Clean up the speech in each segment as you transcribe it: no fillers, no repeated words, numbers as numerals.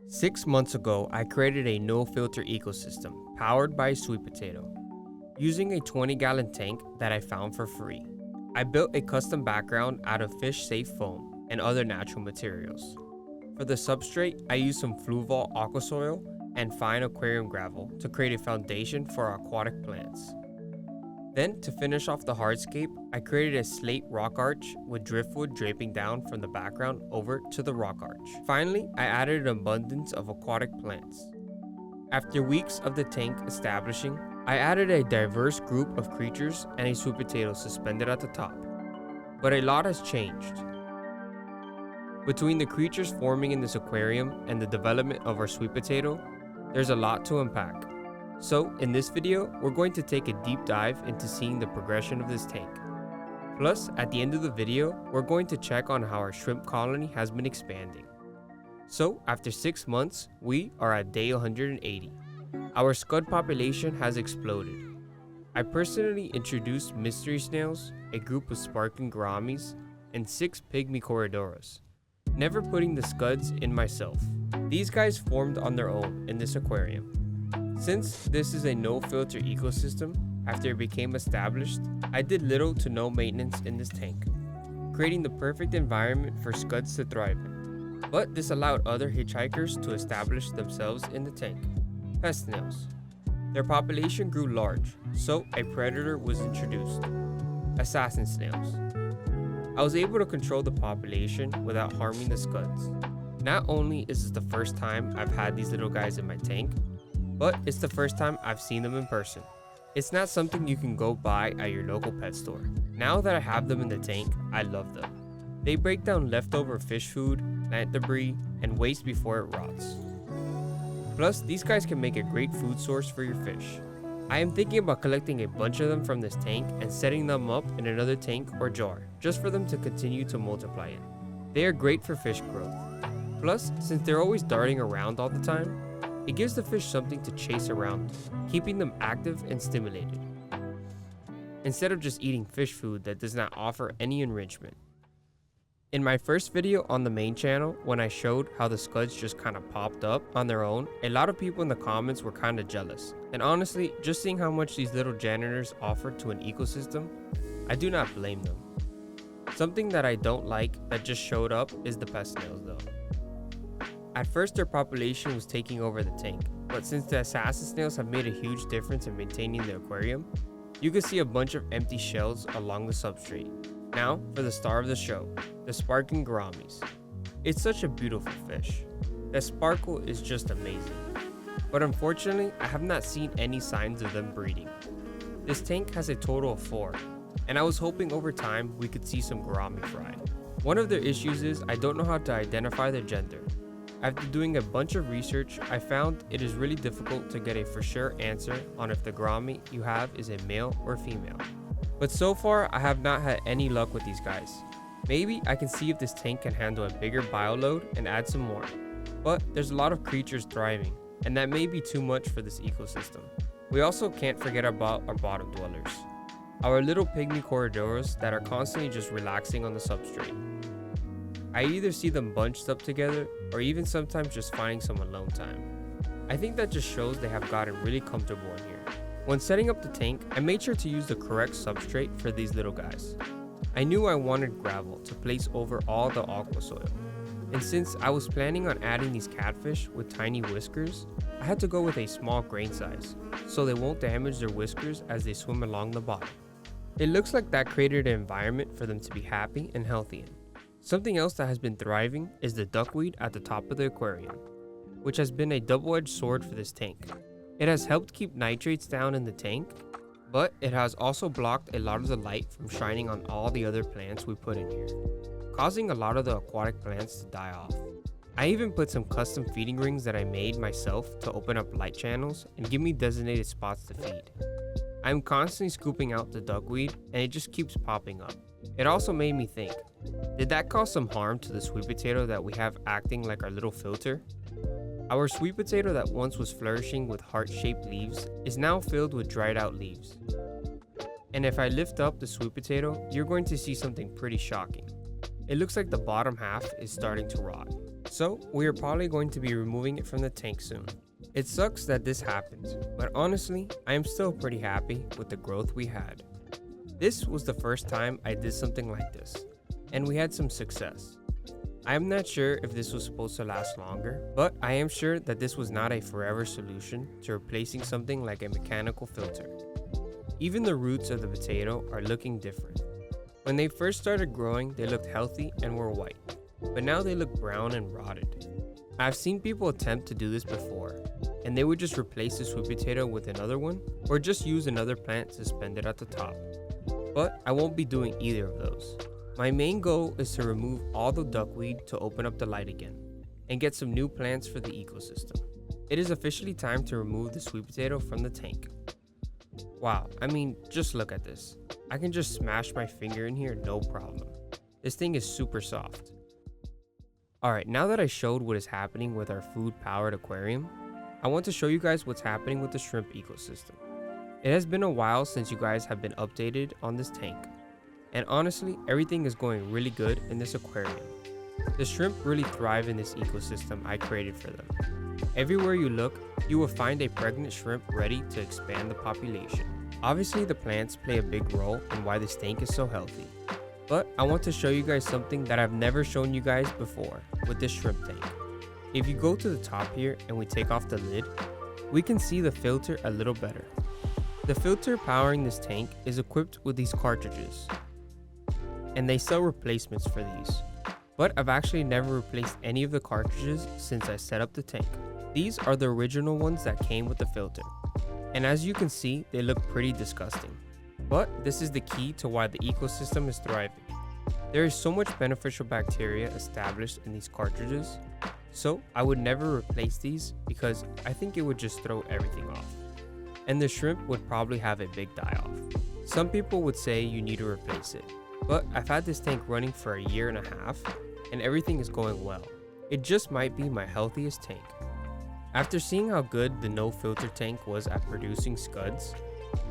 6 months ago, I created a no-filter ecosystem powered by a sweet potato, using a 20-gallon tank that I found for free. I built a custom background out of fish-safe foam and other natural materials. For the substrate, I used some Fluval aqua soil and fine aquarium gravel to create a foundation for our aquatic plants. Then, to finish off the hardscape, I created a slate rock arch with driftwood draping down from the background over to the rock arch. Finally, I added an abundance of aquatic plants. After weeks of the tank establishing, I added a diverse group of creatures and a sweet potato suspended at the top. But a lot has changed. Between the creatures forming in this aquarium and the development of our sweet potato, there's a lot to unpack. So, in this video, we're going to take a deep dive into seeing the progression of this tank. Plus, at the end of the video, we're going to check on how our shrimp colony has been expanding. So, after 6 months, we are at day 180. Our scud population has exploded. I personally introduced mystery snails, a group of sparkling gouramis, and 6 pygmy corridoras, never putting the scuds in myself. These guys formed on their own in this aquarium. Since this is a no-filter ecosystem, after it became established, I did little to no maintenance in this tank, creating the perfect environment for scuds to thrive in. But this allowed other hitchhikers to establish themselves in the tank. Pest snails. Their population grew large, so a predator was introduced. Assassin snails. I was able to control the population without harming the scuds. Not only is this the first time I've had these little guys in my tank, but it's the first time I've seen them in person. It's not something you can go buy at your local pet store. Now that I have them in the tank, I love them. They break down leftover fish food, plant debris, and waste before it rots. Plus, these guys can make a great food source for your fish. I am thinking about collecting a bunch of them from this tank and setting them up in another tank or jar, just for them to continue to multiply in. They are great for fish growth. Plus, since they're always darting around all the time, it gives the fish something to chase around, keeping them active and stimulated, instead of just eating fish food that does not offer any enrichment. In my first video on the main channel, when I showed how the scuds just kind of popped up on their own, a lot of people in the comments were kind of jealous. And honestly, just seeing how much these little janitors offer to an ecosystem, I do not blame them. Something that I don't like that just showed up is the pest snails though. At first their population was taking over the tank, but since the assassin snails have made a huge difference in maintaining the aquarium, you can see a bunch of empty shells along the substrate. Now for the star of the show, the sparkling gouramis. It's such a beautiful fish. The sparkle is just amazing. But unfortunately, I have not seen any signs of them breeding. This tank has a total of 4, and I was hoping over time we could see some gourami fry. One of their issues is I don't know how to identify their gender. After doing a bunch of research, I found it is really difficult to get a for sure answer on if the gourami you have is a male or female. But so far, I have not had any luck with these guys. Maybe I can see if this tank can handle a bigger bioload and add some more. But there's a lot of creatures thriving, and that may be too much for this ecosystem. We also can't forget about our bottom dwellers, our little pygmy corridoras that are constantly just relaxing on the substrate. I either see them bunched up together or even sometimes just finding some alone time. I think that just shows they have gotten really comfortable in here. When setting up the tank, I made sure to use the correct substrate for these little guys. I knew I wanted gravel to place over all the aqua soil. And since I was planning on adding these catfish with tiny whiskers, I had to go with a small grain size so they won't damage their whiskers as they swim along the bottom. It looks like that created an environment for them to be happy and healthy in. Something else that has been thriving is the duckweed at the top of the aquarium, which has been a double-edged sword for this tank. It has helped keep nitrates down in the tank, but it has also blocked a lot of the light from shining on all the other plants we put in here, causing a lot of the aquatic plants to die off. I even put some custom feeding rings that I made myself to open up light channels and give me designated spots to feed. I'm constantly scooping out the duckweed and it just keeps popping up. It also made me think, did that cause some harm to the sweet potato that we have acting like our little filter? Our sweet potato that once was flourishing with heart-shaped leaves is now filled with dried out leaves. And if I lift up the sweet potato, you're going to see something pretty shocking. It looks like the bottom half is starting to rot. So we are probably going to be removing it from the tank soon. It sucks that this happens, but honestly, I am still pretty happy with the growth we had. This was the first time I did something like this, and we had some success. I am not sure if this was supposed to last longer, but I am sure that this was not a forever solution to replacing something like a mechanical filter. Even the roots of the potato are looking different. When they first started growing, they looked healthy and were white, but now they look brown and rotted. I've seen people attempt to do this before, and they would just replace the sweet potato with another one, or just use another plant suspended at the top. But I won't be doing either of those. My main goal is to remove all the duckweed to open up the light again, and get some new plants for the ecosystem. It is officially time to remove the sweet potato from the tank. Wow, I mean, just look at this. I can just smash my finger in here, no problem. This thing is super soft. Alright, now that I showed what is happening with our food-powered aquarium, I want to show you guys what's happening with the shrimp ecosystem. It has been a while since you guys have been updated on this tank, and honestly, everything is going really good in this aquarium. The shrimp really thrive in this ecosystem I created for them. Everywhere you look, you will find a pregnant shrimp ready to expand the population. Obviously, the plants play a big role in why this tank is so healthy. But I want to show you guys something that I've never shown you guys before with this shrimp tank. If you go to the top here and we take off the lid, we can see the filter a little better. The filter powering this tank is equipped with these cartridges, and they sell replacements for these. But I've actually never replaced any of the cartridges since I set up the tank. These are the original ones that came with the filter, and as you can see, they look pretty disgusting. But this is the key to why the ecosystem is thriving. There is so much beneficial bacteria established in these cartridges, so I would never replace these because I think it would just throw everything off. And the shrimp would probably have a big die-off. Some people would say you need to replace it, but I've had this tank running for a year and a half, and everything is going well. It just might be my healthiest tank. After seeing how good the no filter tank was at producing scuds,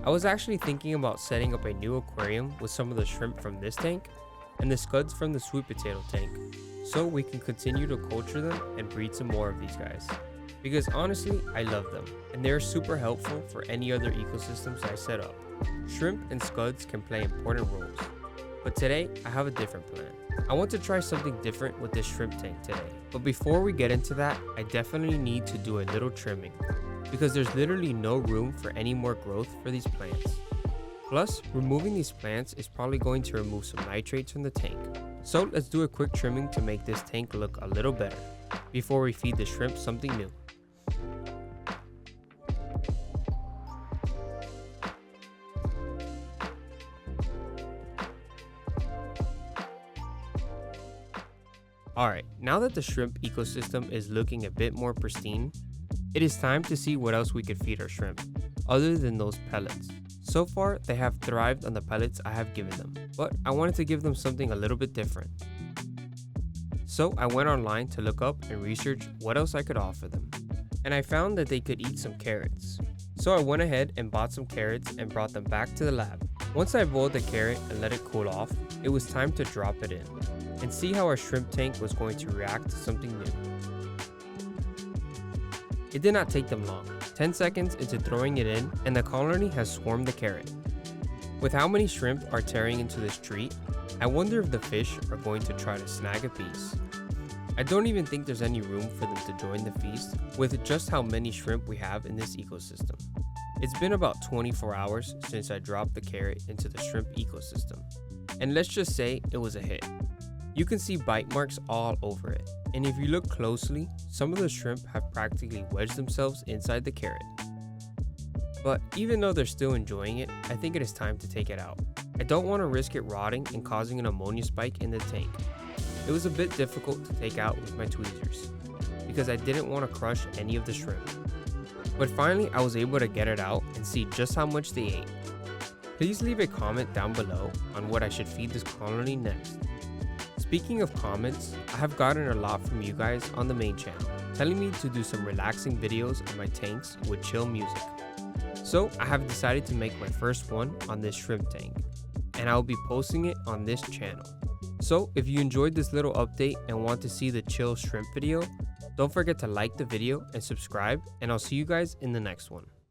I was actually thinking about setting up a new aquarium with some of the shrimp from this tank and the scuds from the sweet potato tank, so we can continue to culture them and breed some more of these guys. Because honestly, I love them, and they are super helpful for any other ecosystems I set up. Shrimp and scuds can play important roles, but today I have a different plan. I want to try something different with this shrimp tank today, but before we get into that, I definitely need to do a little trimming, because there's literally no room for any more growth for these plants. Plus, removing these plants is probably going to remove some nitrates from the tank. So let's do a quick trimming to make this tank look a little better, before we feed the shrimp something new. Alright, now that the shrimp ecosystem is looking a bit more pristine, it is time to see what else we could feed our shrimp, other than those pellets. So far, they have thrived on the pellets I have given them, but I wanted to give them something a little bit different. So I went online to look up and research what else I could offer them, and I found that they could eat some carrots. So I went ahead and bought some carrots and brought them back to the lab. Once I boiled the carrot and let it cool off, it was time to drop it in and see how our shrimp tank was going to react to something new. It did not take them long, 10 seconds into throwing it in, and the colony has swarmed the carrot. With how many shrimp are tearing into this treat, I wonder if the fish are going to try to snag a piece. I don't even think there's any room for them to join the feast with just how many shrimp we have in this ecosystem. It's been about 24 hours since I dropped the carrot into the shrimp ecosystem, and let's just say it was a hit. You can see bite marks all over it, and if you look closely, some of the shrimp have practically wedged themselves inside the carrot. But even though they're still enjoying it, I think it is time to take it out. I don't want to risk it rotting and causing an ammonia spike in the tank. It was a bit difficult to take out with my tweezers, because I didn't want to crush any of the shrimp. But finally I was able to get it out and see just how much they ate. Please leave a comment down below on what I should feed this colony next. Speaking of comments, I have gotten a lot from you guys on the main channel, telling me to do some relaxing videos on my tanks with chill music. So I have decided to make my first one on this shrimp tank, and I will be posting it on this channel. So if you enjoyed this little update and want to see the chill shrimp video, don't forget to like the video and subscribe, and I'll see you guys in the next one.